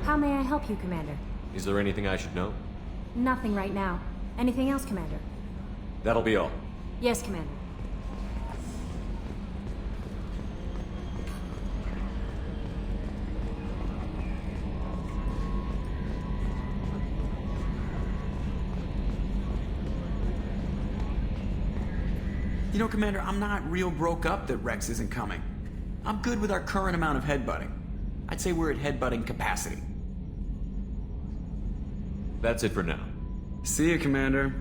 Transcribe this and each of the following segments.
How may I help you, Commander? Is there anything I should know? Nothing right now. Anything else, Commander? That'll be all. Yes, Commander. You know, Commander, I'm not real broke up that Rex isn't coming. I'm good with our current amount of headbutting. I'd say we're at headbutting capacity. That's it for now. See you, Commander.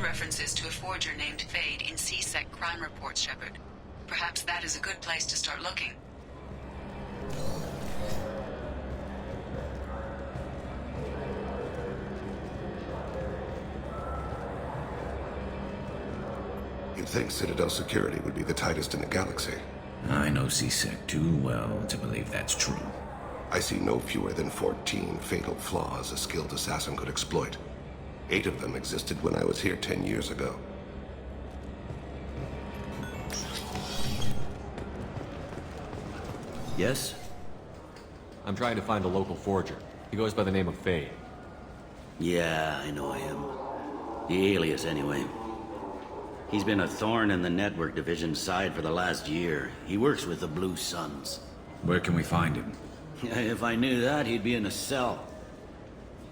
References to a forger named Fade in C-Sec crime reports, Shepard. Perhaps that is a good place to start looking. You'd think Citadel security would be the tightest in the galaxy. I know C-Sec too well to believe that's true. I see no fewer than 14 fatal flaws a skilled assassin could exploit. 8 of them existed when I was here 10 years ago. Yes? I'm trying to find a local forger. He goes by the name of Fade. Yeah, I know him. The alias, anyway. He's been a thorn in the network division's side for the last year. He works with the Blue Suns. Where can we find him? If I knew that, he'd be in a cell.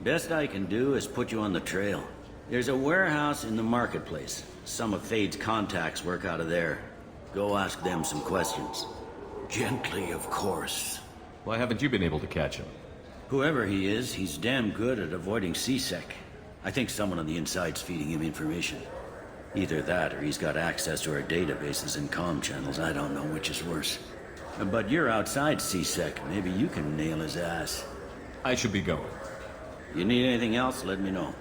Best I can do is put you on the trail. There's a warehouse in the marketplace. Some of Fade's contacts work out of there. Go ask them some questions. Gently, of course. Why haven't you been able to catch him? Whoever he is, he's damn good at avoiding C-Sec. I think someone on the inside's feeding him information. Either that, or he's got access to our databases and comm channels. I don't know which is worse. But you're outside C-Sec. Maybe you can nail his ass. I should be going. You need anything else, let me know.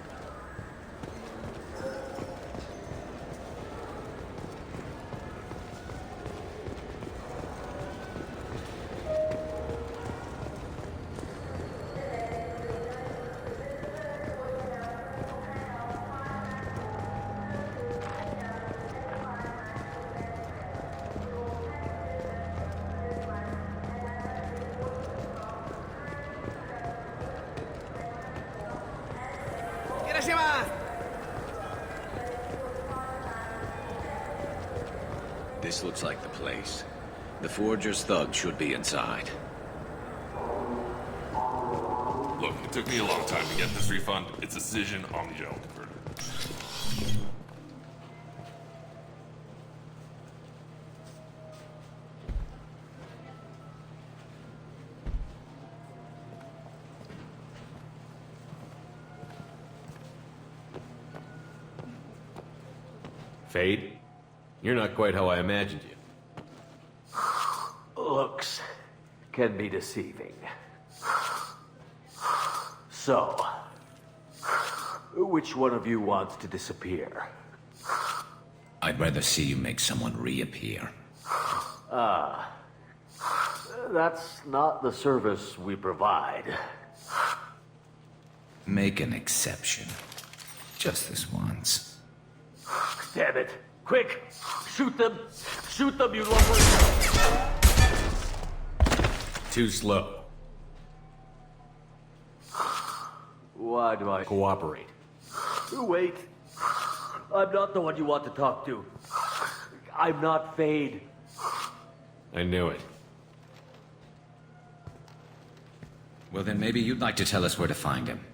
This looks like the place. The Forger's thugs should be inside. Look, it took me a long time to get this refund. It's a decision on the general converter. Fade? You're not quite how I imagined you. Looks can be deceiving. So, which one of you wants to disappear? I'd rather see you make someone reappear. That's not the service we provide. Make an exception. Just this once. Damn it. Quick! Shoot them! Shoot them, you lumber! Too slow. Why do I... Cooperate. Wait. I'm not the one you want to talk to. I'm not Fade. I knew it. Well, then maybe you'd like to tell us where to find him.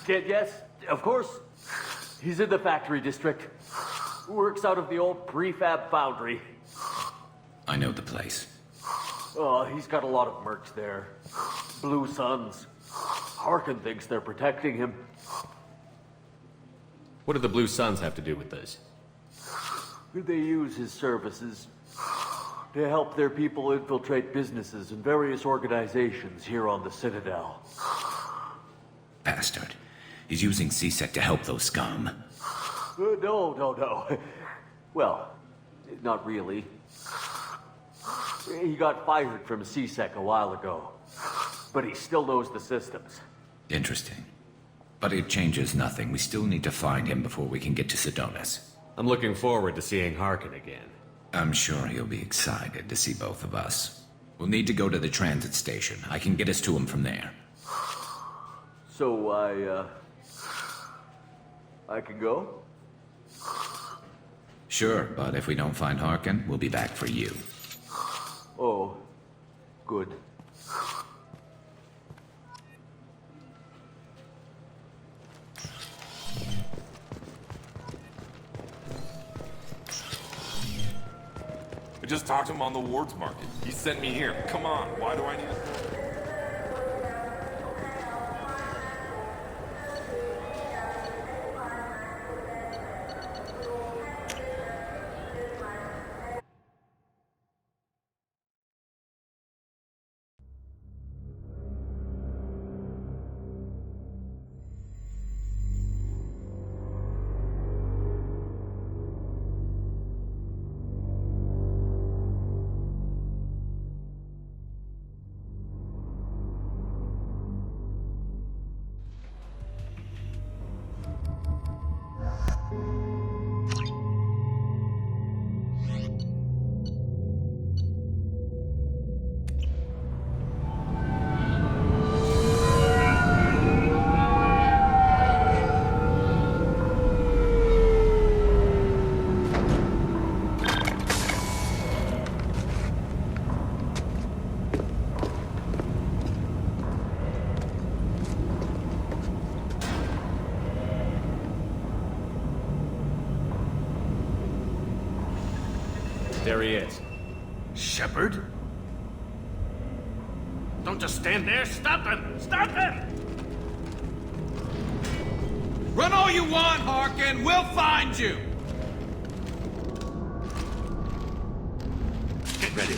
Yes, of course. He's in the factory district. Works out of the old prefab foundry. I know the place. Oh, he's got a lot of merch there. Blue Suns. Harkin thinks they're protecting him. What do the Blue Suns have to do with this? They use his services to help their people infiltrate businesses and various organizations here on the Citadel. Bastard. He's using CSEC to help those scum. No. Well, not really. He got fired from CSEC a while ago, but he still knows the systems. Interesting. But it changes nothing. We still need to find him before we can get to Sedonis. I'm looking forward to seeing Harkin again. I'm sure he'll be excited to see both of us. We'll need to go to the transit station. I can get us to him from there. So I can go? Sure, but if we don't find Harkin, we'll be back for you. Oh, good. I just talked to him on the Wards Market. He sent me here. Come on, why do I need it? There he is. Shepard? Don't just stand there. Stop him! Stop him! Run all you want, Harkin. We'll find you. Get ready.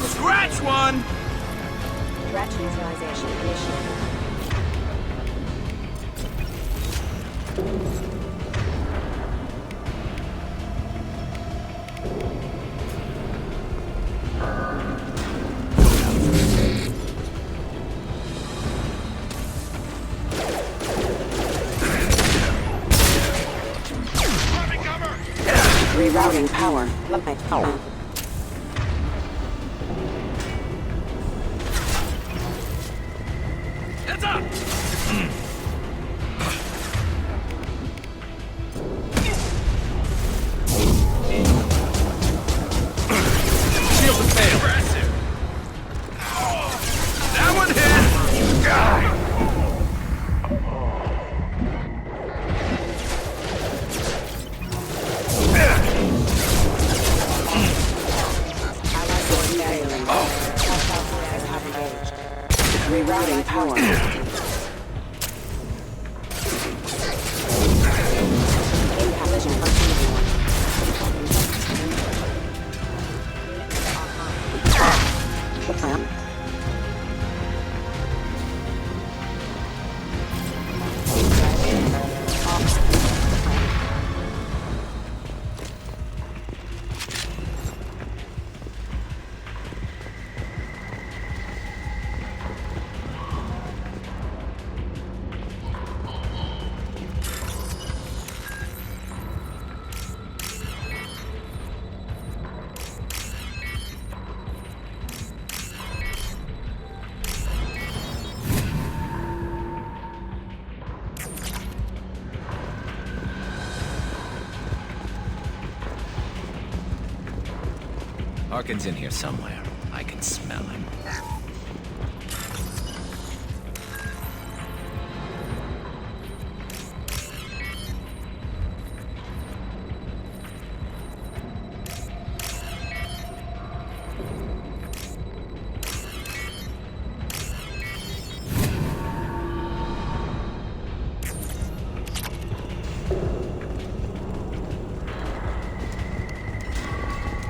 Scratch one! Threat neutralization initiated. Rerouting power. Limit power. Rerouting power. Impact vision proximity warning. Harkin's in here somewhere. I can smell him.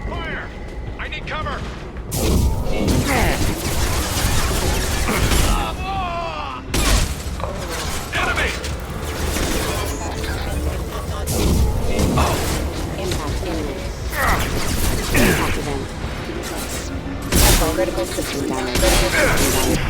Fire! I need cover! Enemy! Impact imminent. Impact event. Critical system damage. Critical system damage.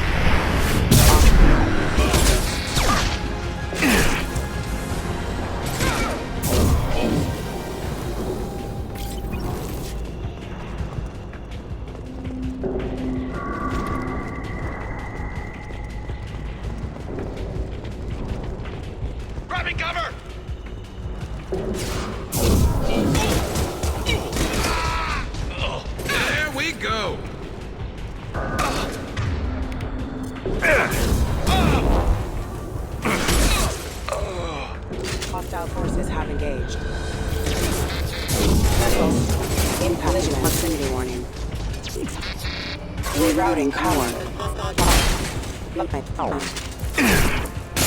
Grabbing cover! There we go. Hostile forces have engaged. Vessels. Impact vision proximity warning. Rerouting power.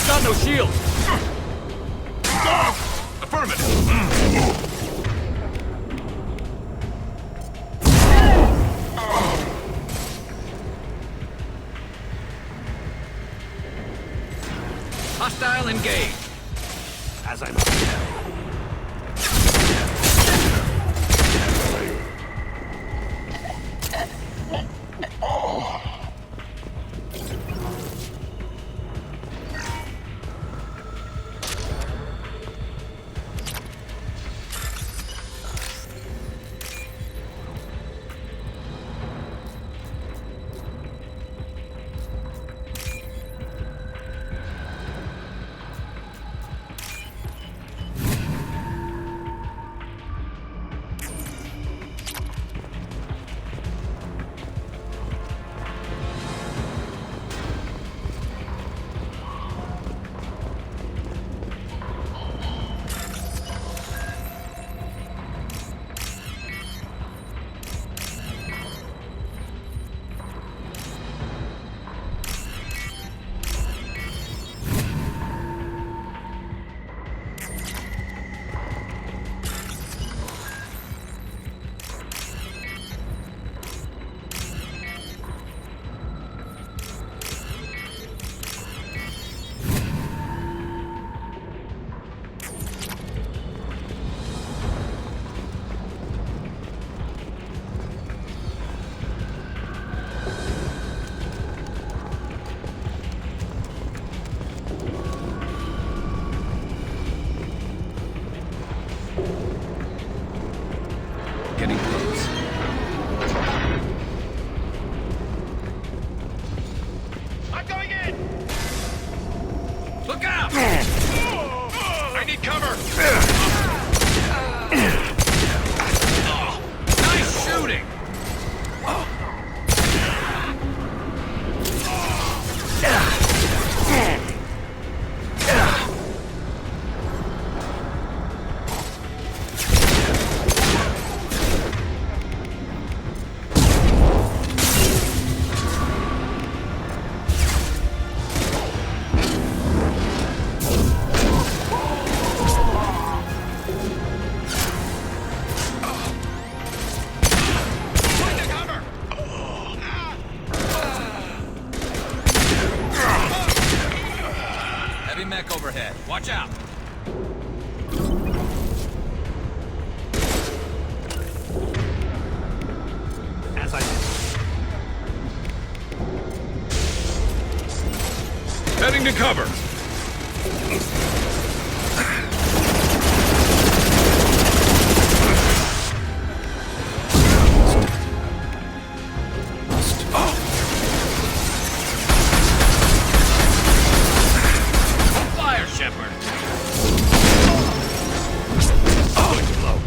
Got no shield! Affirmative! Hostile engaged. As I must. C-Sec overhead. Watch out. As I heading to cover. Fire, Shepard. Good blow.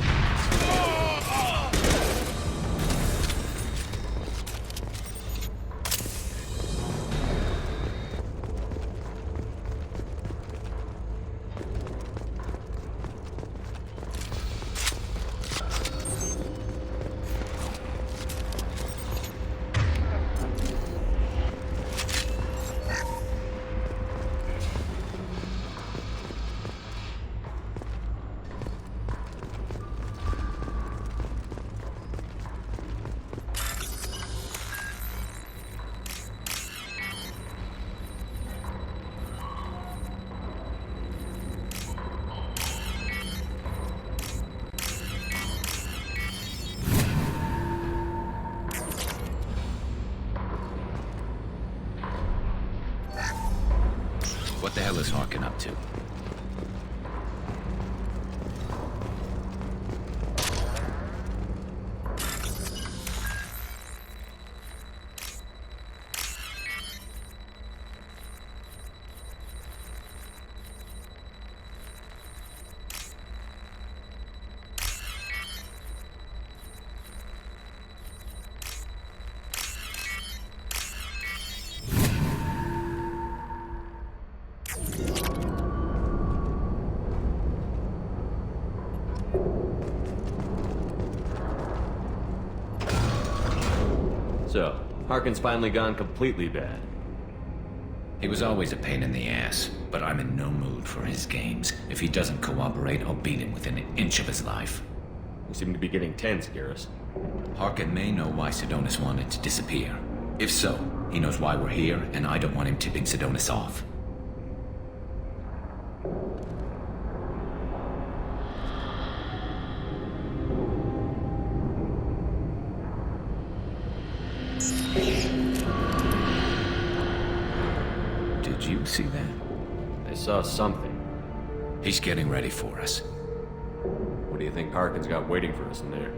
What the hell is Harkin up to? So, Harkin's finally gone completely bad. He was always a pain in the ass, but I'm in no mood for his games. If he doesn't cooperate, I'll beat him within an inch of his life. You seem to be getting tense, Garrus. Harkin may know why Sidonis wanted to disappear. If so, he knows why we're here, and I don't want him tipping Sidonis off. Did you see that? I saw something. He's getting ready for us. What do you think Harkin's got waiting for us in there?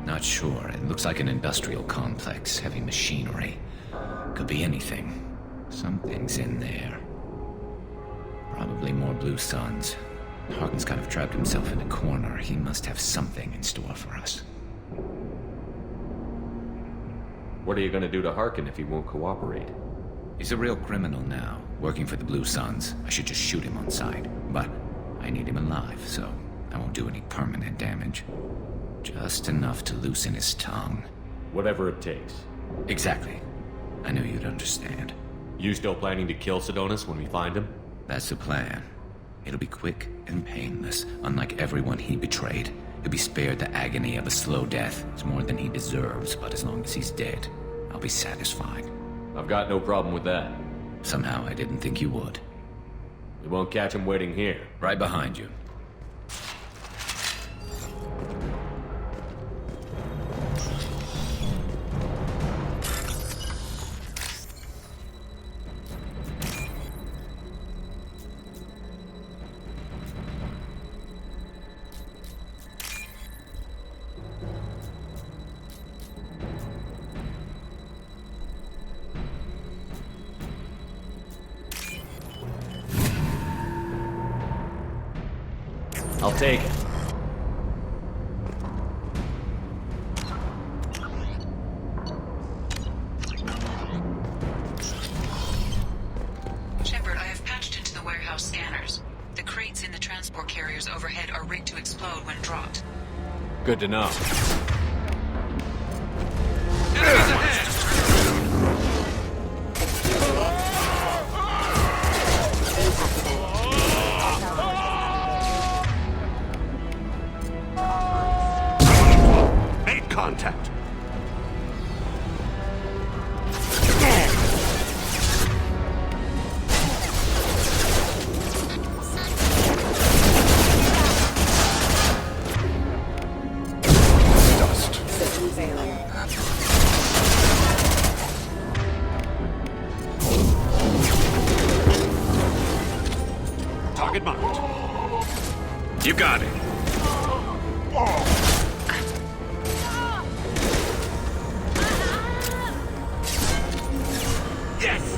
Not sure. It looks like an industrial complex, heavy machinery. Could be anything. Something's in there. Probably more blue suns. Harkin's kind of trapped himself in a corner. He must have something in store for us. What are you gonna do to Harkin if he won't cooperate? He's a real criminal now, working for the Blue Suns. I should just shoot him on sight. But I need him alive, so I won't do any permanent damage. Just enough to loosen his tongue. Whatever it takes. Exactly. I knew you'd understand. You still planning to kill Sidonis when we find him? That's the plan. It'll be quick and painless, unlike everyone he betrayed. He'll be spared the agony of a slow death. It's more than he deserves, but as long as he's dead, I'll be satisfied. I've got no problem with that. Somehow I didn't think you would. We won't catch him waiting here. Right behind you. I'll take it. Shepard, I have patched into the warehouse scanners. The crates in the transport carriers overhead are rigged to explode when dropped. Good to know. Enemies ahead! Make contact! You got it. Yes!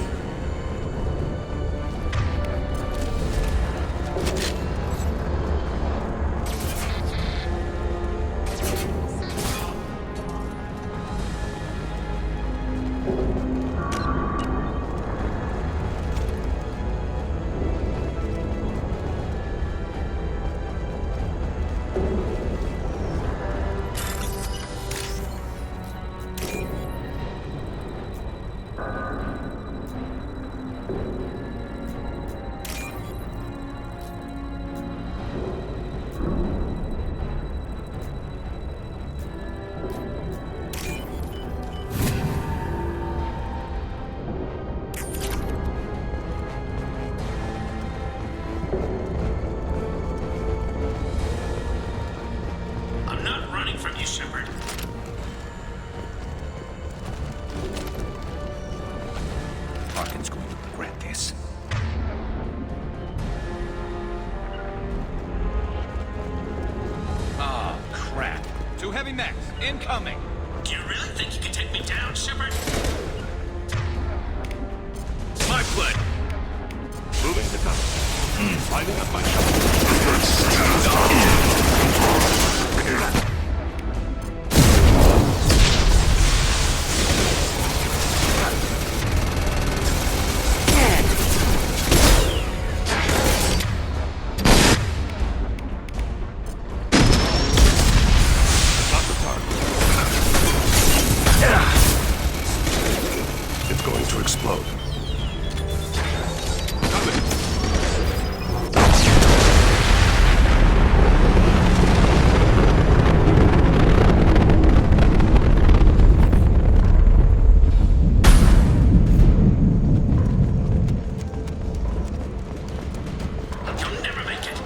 Harkin's going to regret this. Ah, crap. 2 heavy mechs, incoming. Do you really think you can take me down, Shepard? My play. Moving to cover. Lining up my It's going to explode. You'll never make it.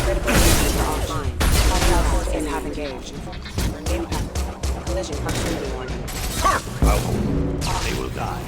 Critical systems are offline. Hostile forces have engaged. Impact. Collision proximity warning. They will die.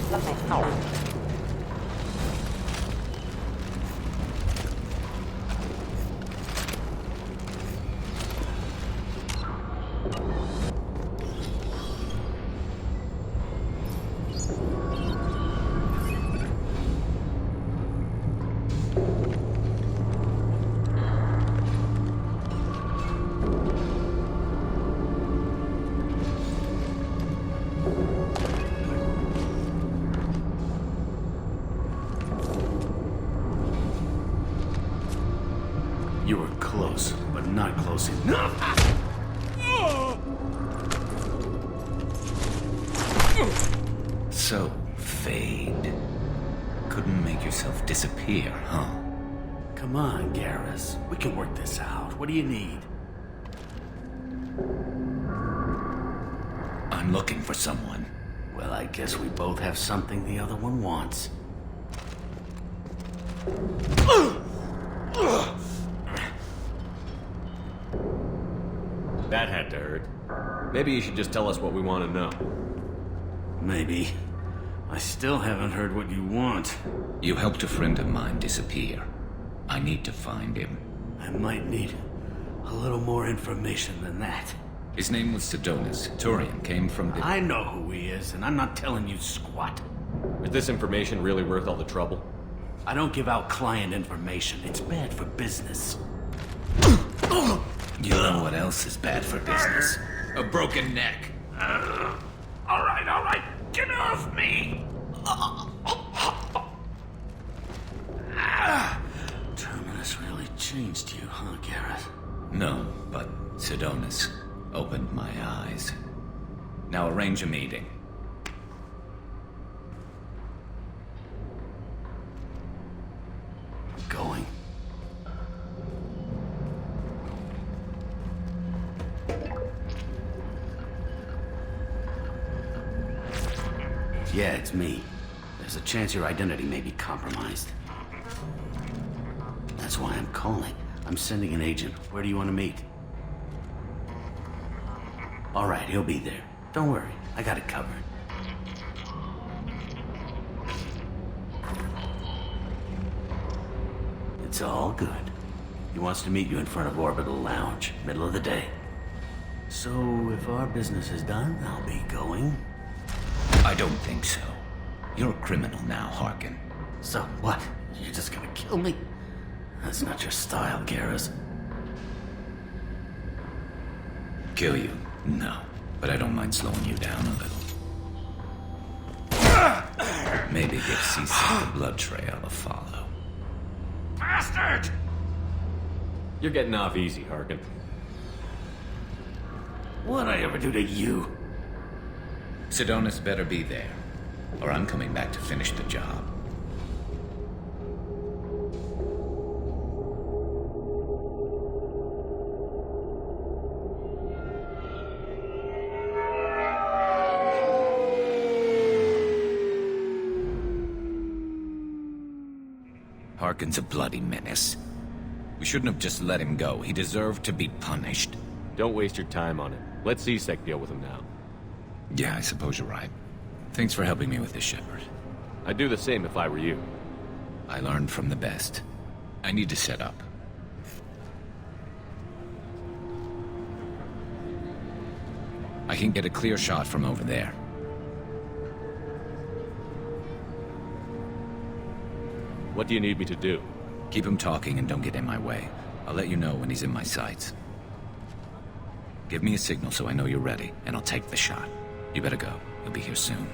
You were close, but not close enough. So, Fade. Couldn't make yourself disappear, huh? Come on, Garrus. We can work this out. What do you need? I'm looking for someone. Well, I guess we both have something the other one wants. That had to hurt. Maybe you should just tell us what we want to know. Maybe. I still haven't heard what you want. You helped a friend of mine disappear. I need to find him. I might need a little more information than that. His name was Sidonis. Turian came from the... I know who he is, and I'm not telling you squat. Is this information really worth all the trouble? I don't give out client information. It's bad for business. You know what else is bad for business? A broken neck. All right. Get off me. Terminus really changed you, huh, Garrus? No, but Sidonis opened my eyes. Now arrange a meeting. Going. Yeah, it's me. There's a chance your identity may be compromised. That's why I'm calling. I'm sending an agent. Where do you want to meet? All right, he'll be there. Don't worry, I got it covered. It's all good. He wants to meet you in front of Orbital Lounge, middle of the day. So, if our business is done, I'll be going. I don't think so. You're a criminal now, Harkin. So what? You're just gonna kill me? That's not your style, Garrus. Kill you? No. But I don't mind slowing you down a little. Maybe give C-Sec the blood trail a follow. Bastard! You're getting off easy, Harkin. What'd I ever do to you? Sidonis better be there, or I'm coming back to finish the job. Harkin's a bloody menace. We shouldn't have just let him go. He deserved to be punished. Don't waste your time on it. Let C-Sec deal with him now. Yeah, I suppose you're right. Thanks for helping me with this, Shepard. I'd do the same if I were you. I learned from the best. I need to set up. I can get a clear shot from over there. What do you need me to do? Keep him talking and don't get in my way. I'll let you know when he's in my sights. Give me a signal so I know you're ready, and I'll take the shot. You better go. He'll be here soon.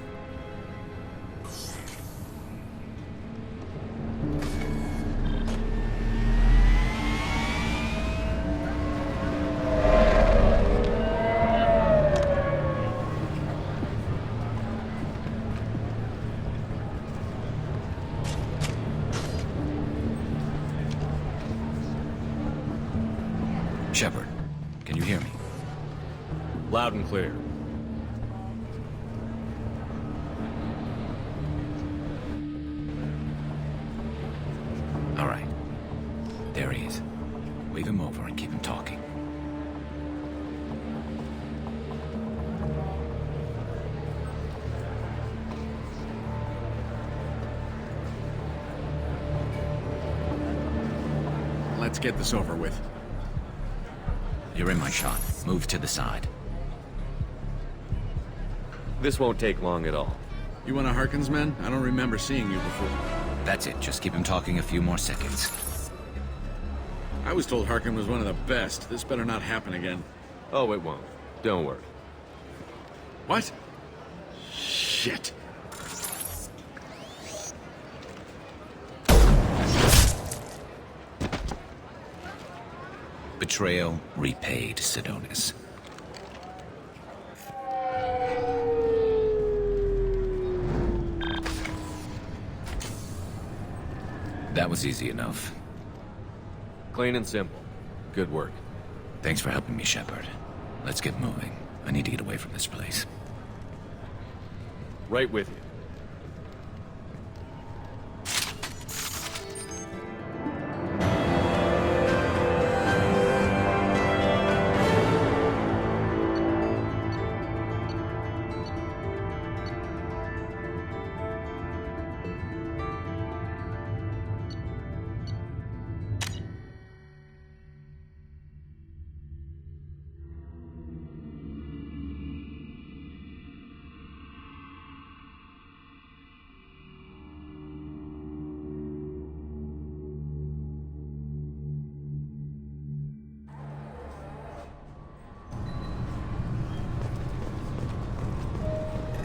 Shepard, can you hear me? Loud and clear. All right. There he is. Wave him over and keep him talking. Let's get this over with. You're in my shot. Move to the side. This won't take long at all. You one of Harkin's men? I don't remember seeing you before. That's it. Just keep him talking a few more seconds. I was told Harkin was one of the best. This better not happen again. Oh, it won't. Don't worry. What? Shit. Betrayal repaid, Sidonis. That was easy enough. Clean and simple. Good work. Thanks for helping me, Shepard. Let's get moving. I need to get away from this place. Right with you.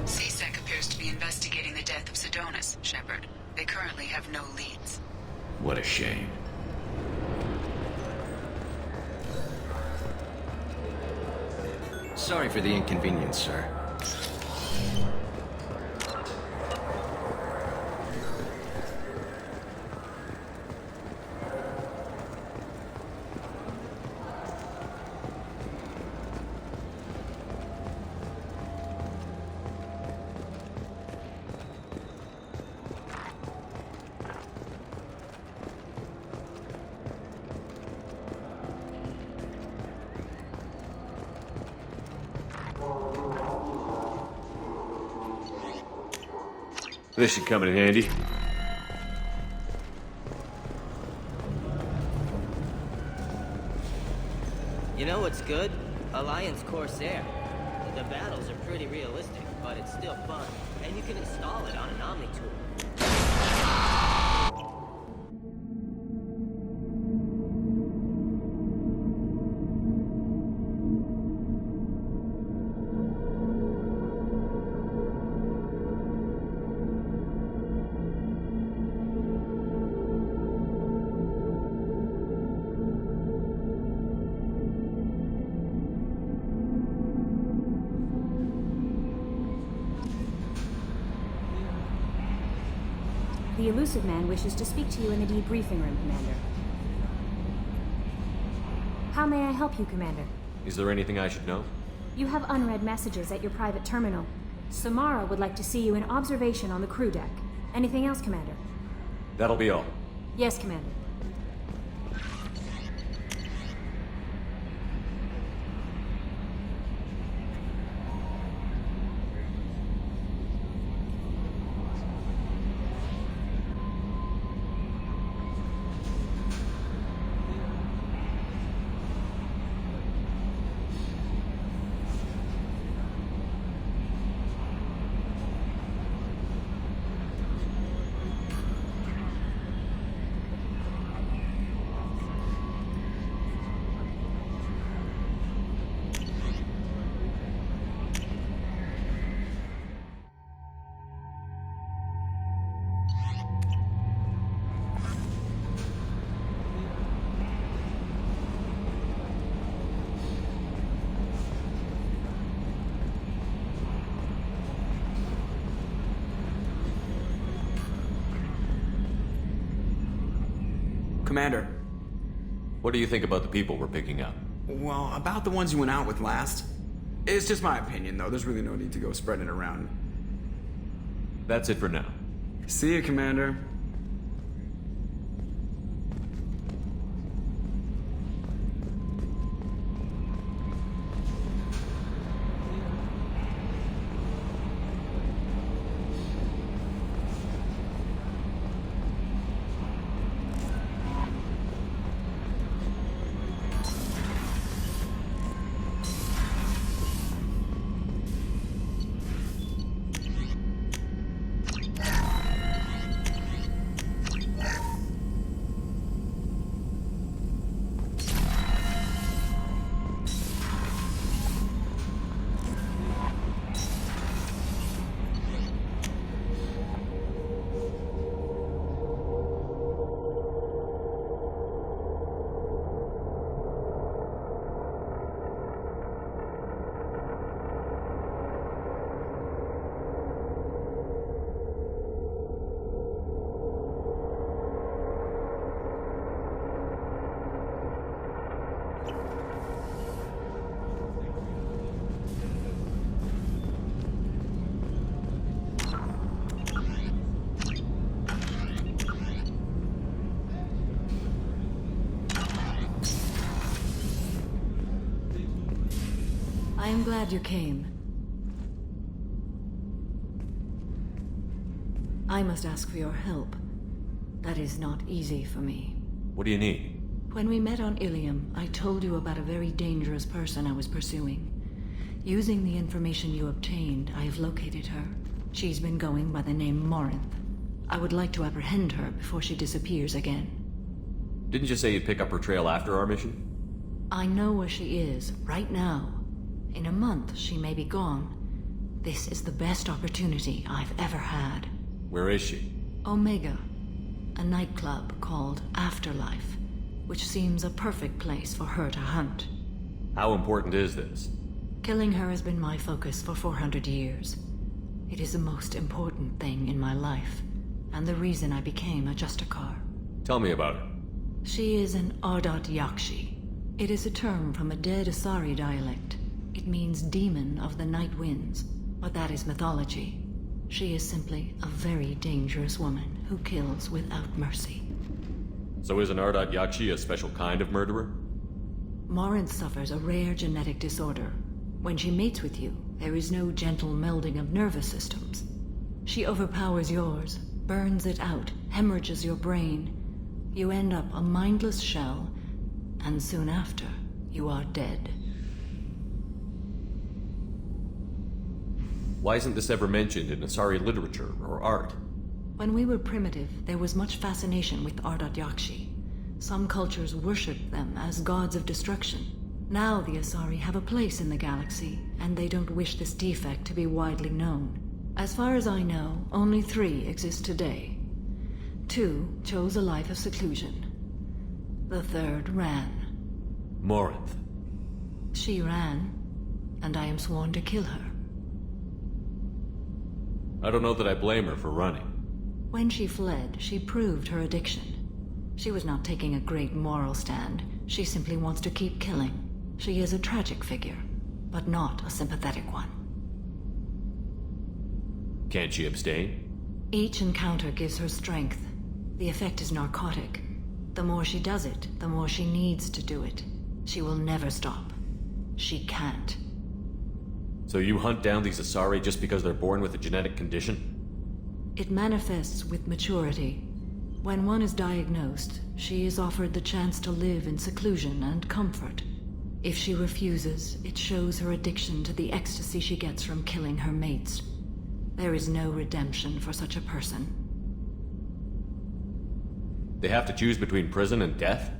C-Sec appears to be investigating the death of Sidonis, Shepard. They currently have no leads. What a shame. Sorry for the inconvenience, sir. This should come in handy. You know what's good? Alliance Corsair. The battles are pretty realistic, but it's still fun. And you can install it on an Omni tool. The Elusive Man wishes to speak to you in the debriefing room, Commander. How may I help you, Commander? Is there anything I should know? You have unread messages at your private terminal. Samara would like to see you in observation on the crew deck. Anything else, Commander? That'll be all. Yes, Commander. Commander. What do you think about the people we're picking up? Well, about the ones you went out with last. It's just my opinion, though. There's really no need to go spreading it around. That's it for now. See you, Commander. I am glad you came. I must ask for your help. That is not easy for me. What do you need? When we met on Ilium, I told you about a very dangerous person I was pursuing. Using the information you obtained, I have located her. She's been going by the name Morinth. I would like to apprehend her before she disappears again. Didn't you say you'd pick up her trail after our mission? I know where she is, right now. In a month, she may be gone. This is the best opportunity I've ever had. Where is she? Omega, a nightclub called Afterlife, which seems a perfect place for her to hunt. How important is this? Killing her has been my focus for 400 years. It is the most important thing in my life, and the reason I became a Justicar. Tell me about her. She is an Ardat Yakshi. It is a term from a dead Asari dialect. It means demon of the night winds, but that is mythology. She is simply a very dangerous woman who kills without mercy. So is an Ardat Yakshi a special kind of murderer? Morinth suffers a rare genetic disorder. When she mates with you, there is no gentle melding of nervous systems. She overpowers yours, burns it out, hemorrhages your brain. You end up a mindless shell, and soon after, You are dead. Why isn't this ever mentioned in Asari literature or art? When we were primitive, there was much fascination with Ardat Yakshi. Some cultures worshipped them as gods of destruction. Now the Asari have a place in the galaxy, and they don't wish this defect to be widely known. As far as I know, only 3 exist today. 2 chose a life of seclusion. The 3rd ran. Morinth. She ran, and I am sworn to kill her. I don't know that I blame her for running. When she fled, she proved her addiction. She was not taking a great moral stand. She simply wants to keep killing. She is a tragic figure, but not a sympathetic one. Can't she abstain? Each encounter gives her strength. The effect is narcotic. The more she does it, the more she needs to do it. She will never stop. She can't. So you hunt down these Asari just because they're born with a genetic condition? It manifests with maturity. When one is diagnosed, she is offered the chance to live in seclusion and comfort. If she refuses, it shows her addiction to the ecstasy she gets from killing her mates. There is no redemption for such a person. They have to choose between prison and death?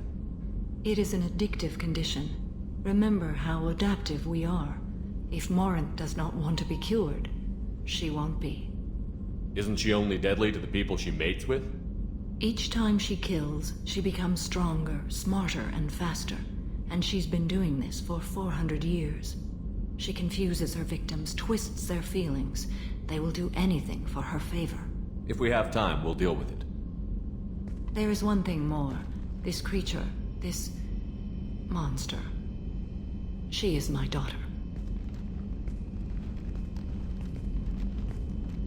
It is an addictive condition. Remember how adaptive we are. If Morinth does not want to be cured, she won't be. Isn't she only deadly to the people she mates with? Each time she kills, she becomes stronger, smarter, and faster. And she's been doing this for 400 years. She confuses her victims, twists their feelings. They will do anything for her favor. If we have time, we'll deal with it. There is one thing more. This creature, this monster. She is my daughter.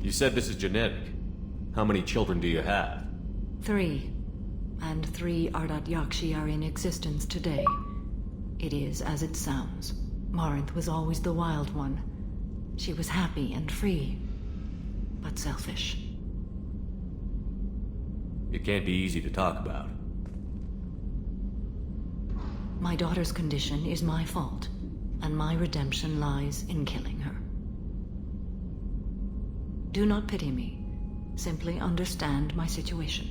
You said this is genetic. How many children do you have? 3. And 3 Ardat Yakshi are in existence today. It is as it sounds. Morinth was always the wild one. She was happy and free, but selfish. It can't be easy to talk about. My daughter's condition is my fault, and my redemption lies in killing her. Do not pity me. Simply understand my situation.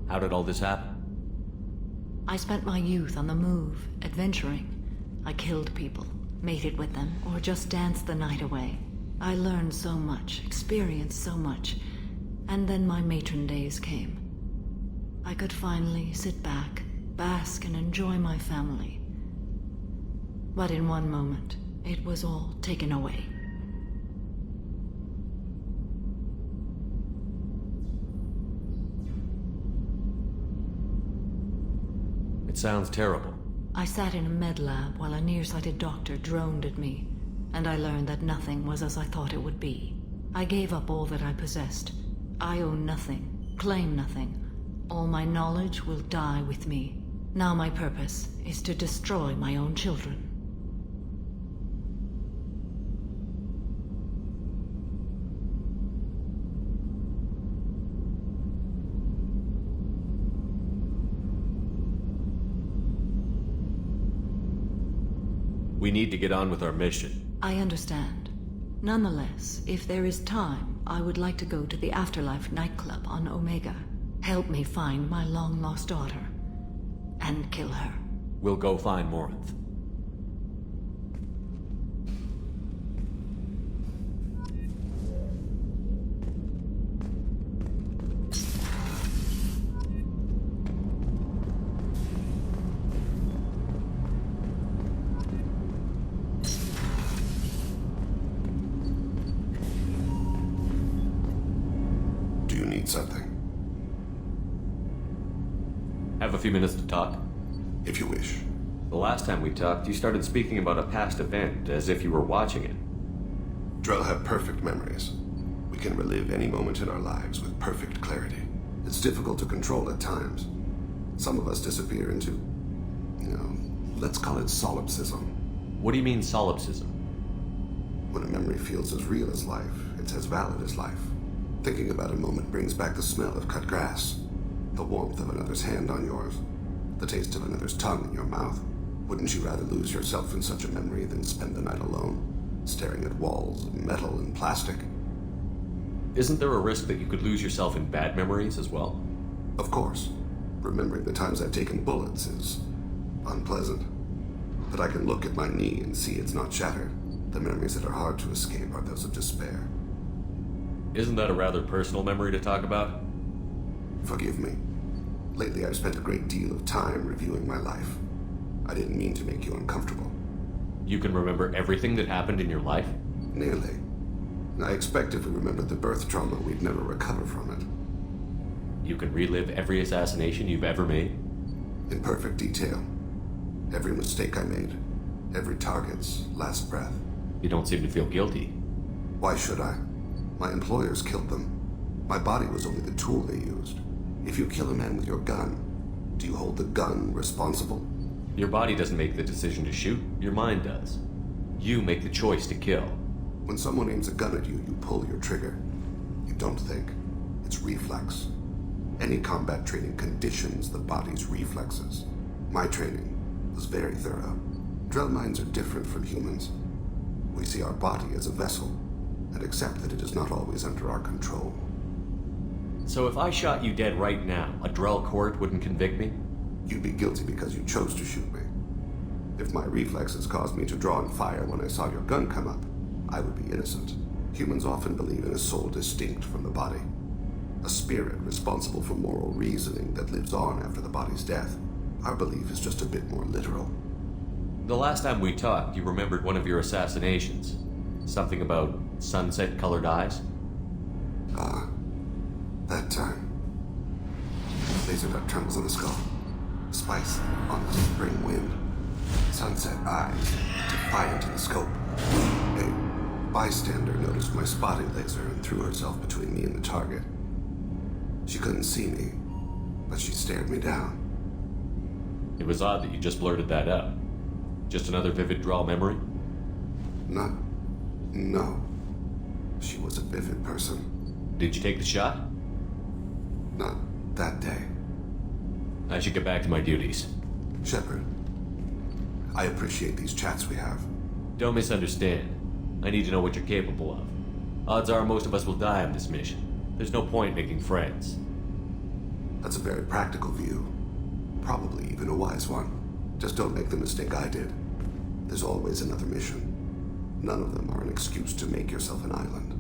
How did all this happen? I spent my youth on the move, adventuring. I killed people, mated with them, or just danced the night away. I learned so much, experienced so much, and then my matron days came. I could finally sit back, bask, and enjoy my family. But in one moment, it was all taken away. It sounds terrible. I sat in a med lab while a nearsighted doctor droned at me, and I learned that nothing was as I thought it would be. I gave up all that I possessed. I own nothing, claim nothing. All my knowledge will die with me. Now my purpose is to destroy my own children. We need to get on with our mission. I understand. Nonetheless, if there is time, I would like to go to the Afterlife nightclub on Omega. Help me find my long-lost daughter. And kill her. We'll go find Morinth. Something. Have a few minutes to talk? If you wish. The last time we talked, you started speaking about a past event, as if you were watching it. Drell have perfect memories. We can relive any moment in our lives with perfect clarity. It's difficult to control at times. Some of us disappear into, let's call it solipsism. What do you mean solipsism? When a memory feels as real as life, it's as valid as life. Thinking about a moment brings back the smell of cut grass, the warmth of another's hand on yours, The taste of another's tongue in your mouth. Wouldn't you rather lose yourself in such a memory than spend the night alone, staring at walls of metal and plastic? Isn't there a risk that you could lose yourself in bad memories as well? Of course. Remembering the times I've taken bullets is unpleasant. But I can look at my knee and see it's not shattered. The memories that are hard to escape are those of despair. Isn't that a rather personal memory to talk about? Forgive me. Lately I've spent a great deal of time reviewing my life. I didn't mean to make you uncomfortable. You can remember everything that happened in your life? Nearly. I expect if we remembered the birth trauma, we'd never recover from it. You can relive every assassination you've ever made? In perfect detail. Every mistake I made. Every target's last breath. You don't seem to feel guilty. Why should I? My employers killed them. My body was only the tool they used. If you kill a man with your gun, do you hold the gun responsible? Your body doesn't make the decision to shoot, your mind does. You make the choice to kill. When someone aims a gun at you, you pull your trigger. You don't think. It's reflex. Any combat training conditions the body's reflexes. My training was very thorough. Drell minds are different from humans. We see our body as a vessel, and accept that it is not always under our control. So if I shot you dead right now, a Drell court wouldn't convict me? You'd be guilty because you chose to shoot me. If my reflexes caused me to draw and fire when I saw your gun come up, I would be innocent. Humans often believe in a soul distinct from the body. A spirit responsible for moral reasoning that lives on after the body's death. Our belief is just a bit more literal. The last time we talked, you remembered one of your assassinations. Something about sunset-colored eyes? Ah, that time. Laser dot trembles on the skull. Spice on the spring wind. Sunset eyes, defiant in the scope. A bystander noticed my spotting laser and threw herself between me and the target. She couldn't see me, but she stared me down. It was odd that you just blurted that out. Just another vivid Drell memory? No. She was a vivid person. Did you take the shot? Not that day. I should get back to my duties. Shepard, I appreciate these chats we have. Don't misunderstand. I need to know what you're capable of. Odds are most of us will die on this mission. There's no point making friends. That's a very practical view. Probably even a wise one. Just don't make the mistake I did. There's always another mission. None of them are an excuse to make yourself an island.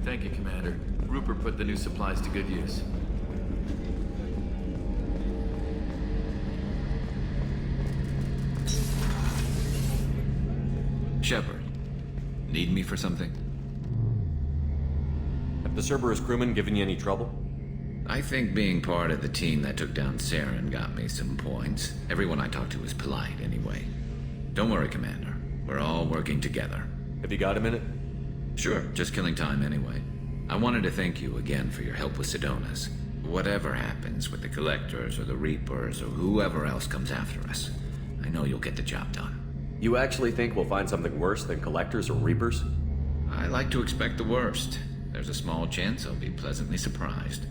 Thank you, Commander. Rupert put the new supplies to good use. Shepard, need me for something? Have the Cerberus crewmen given you any trouble? I think being part of the team that took down Saren got me some points. Everyone I talked to was polite anyway. Don't worry, Commander. We're all working together. Have you got a minute? Sure, just killing time anyway. I wanted to thank you again for your help with Sedona's. Whatever happens with the Collectors or the Reapers or whoever else comes after us, I know you'll get the job done. You actually think we'll find something worse than Collectors or Reapers? I like to expect the worst. There's a small chance I'll be pleasantly surprised.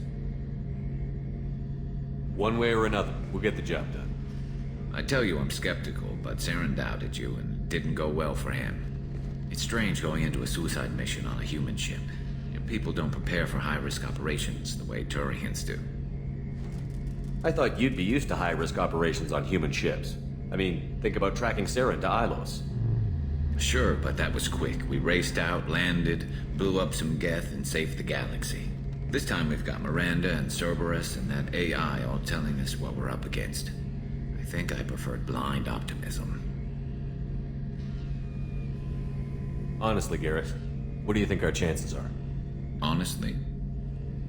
One way or another, we'll get the job done. I tell you I'm skeptical, but Saren doubted you and it didn't go well for him. It's strange going into a suicide mission on a human ship. Your people don't prepare for high-risk operations the way Turians do. I thought you'd be used to high-risk operations on human ships. I mean, think about tracking Saren to Ilos. Sure, but that was quick. We raced out, landed, blew up some Geth, and saved the galaxy. This time we've got Miranda and Cerberus and that AI all telling us what we're up against. I think I preferred blind optimism. Honestly, Garrus, what do you think our chances are? Honestly?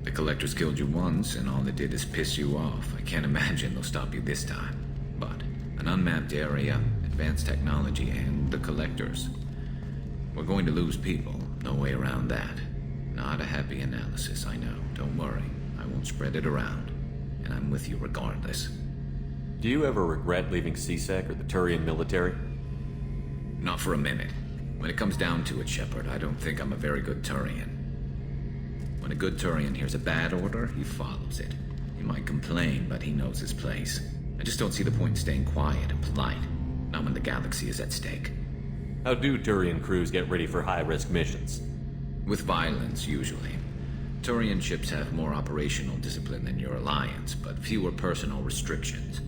The Collectors killed you once, and all they did is piss you off. I can't imagine they'll stop you this time. But an unmapped area, advanced technology, and the Collectors. We're going to lose people. No way around that. Not a happy analysis, I know. Don't worry. I won't spread it around. And I'm with you regardless. Do you ever regret leaving CSEC or the Turian military? Not for a minute. When it comes down to it, Shepard, I don't think I'm a very good Turian. When a good Turian hears a bad order, he follows it. He might complain, but he knows his place. I just don't see the point in staying quiet and polite. Not when the galaxy is at stake. How do Turian crews get ready for high-risk missions? With violence, usually. Turian ships have more operational discipline than your alliance, but fewer personal restrictions.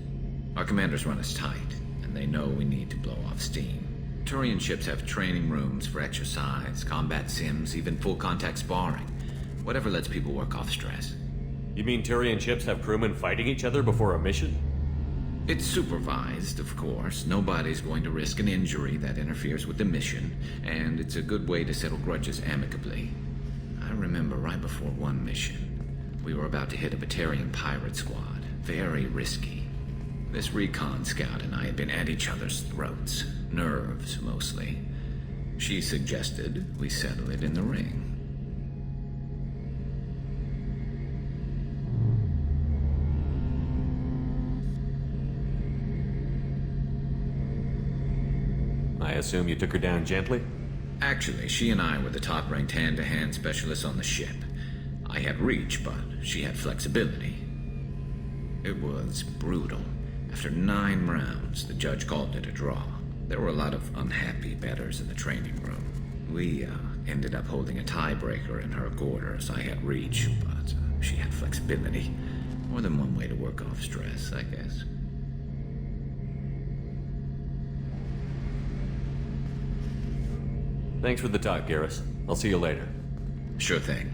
Our commanders run us tight, and they know we need to blow off steam. Turian ships have training rooms for exercise, combat sims, even full-contact sparring. Whatever lets people work off stress. You mean Turian ships have crewmen fighting each other before a mission? It's supervised, of course. Nobody's going to risk an injury that interferes with the mission, and it's a good way to settle grudges amicably. I remember right before one mission, we were about to hit a Batarian pirate squad. Very risky. This recon scout and I had been at each other's throats. Nerves, mostly. She suggested we settle it in the ring. I assume you took her down gently? Actually, she and I were the top-ranked hand-to-hand specialists on the ship. I had reach, but she had flexibility. It was brutal. After 9 rounds, the judge called it a draw. There were a lot of unhappy bettors in the training room. We ended up holding a tiebreaker in her quarters. I had reach, but she had flexibility. More than one way to work off stress, I guess. Thanks for the talk, Garrus. I'll see you later. Sure thing.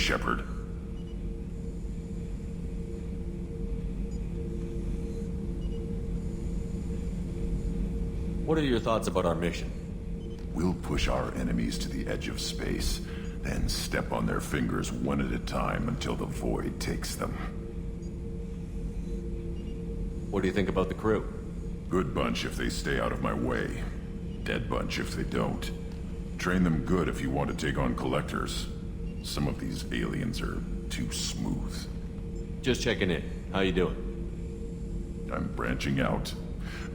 Shepard. What are your thoughts about our mission? We'll push our enemies to the edge of space, then step on their fingers one at a time until the void takes them. What do you think about the crew? Good bunch if they stay out of my way. Dead bunch if they don't. Train them good if you want to take on collectors. Some of these aliens are too smooth. Just checking in. How you doing? I'm branching out.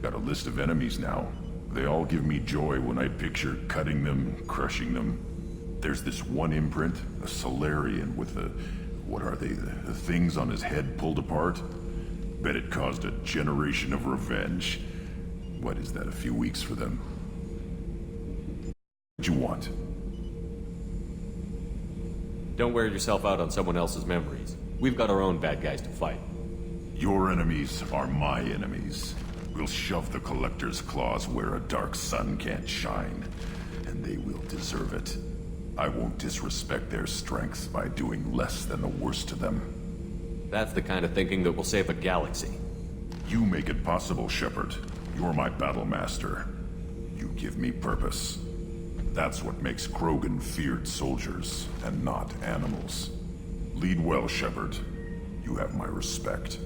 Got a list of enemies now. They all give me joy when I picture cutting them, crushing them. There's this one imprint, a Solarian with the... what are they? The things on his head pulled apart? Bet it caused a generation of revenge. What is that, a few weeks for them? What you want? Don't wear yourself out on someone else's memories. We've got our own bad guys to fight. Your enemies are my enemies. We'll shove the Collector's claws where a dark sun can't shine, and they will deserve it. I won't disrespect their strengths by doing less than the worst to them. That's the kind of thinking that will save a galaxy. You make it possible, Shepard. You're my battle master. You give me purpose. That's what makes Krogan feared soldiers, and not animals. Lead well, Shepard. You have my respect.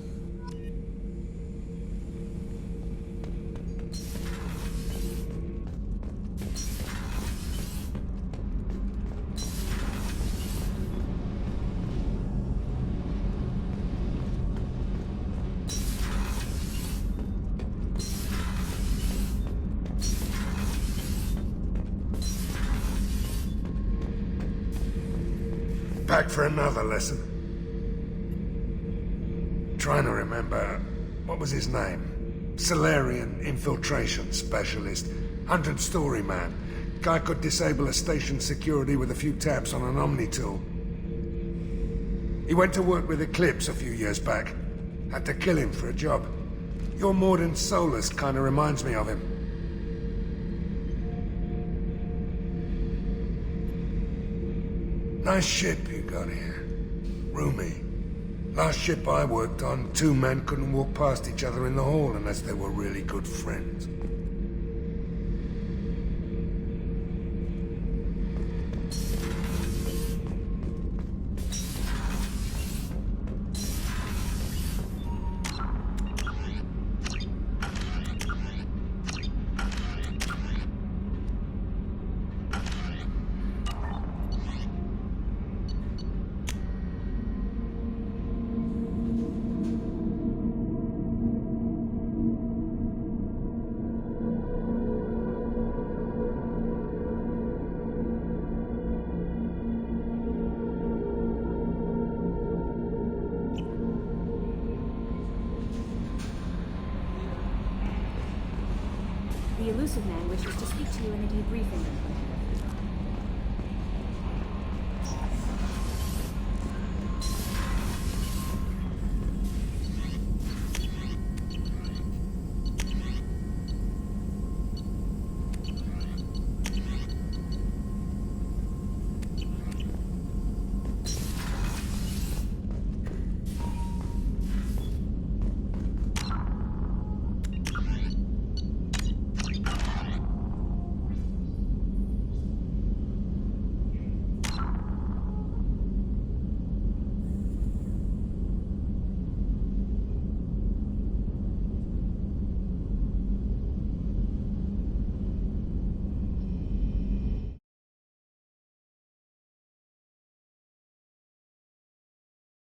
back for another lesson. Trying to remember, what was his name? Solarian infiltration specialist. 100-story man. Guy could disable a station security with a few taps on an Omni tool. He went to work with Eclipse a few years back. Had to kill him for a job. Your Morden Solus kind of reminds me of him. Nice ship you got here. Roomy. Last ship I worked on, 2 men couldn't walk past each other in the hall unless they were really good friends. The elusive man wishes to speak to you in a debriefing.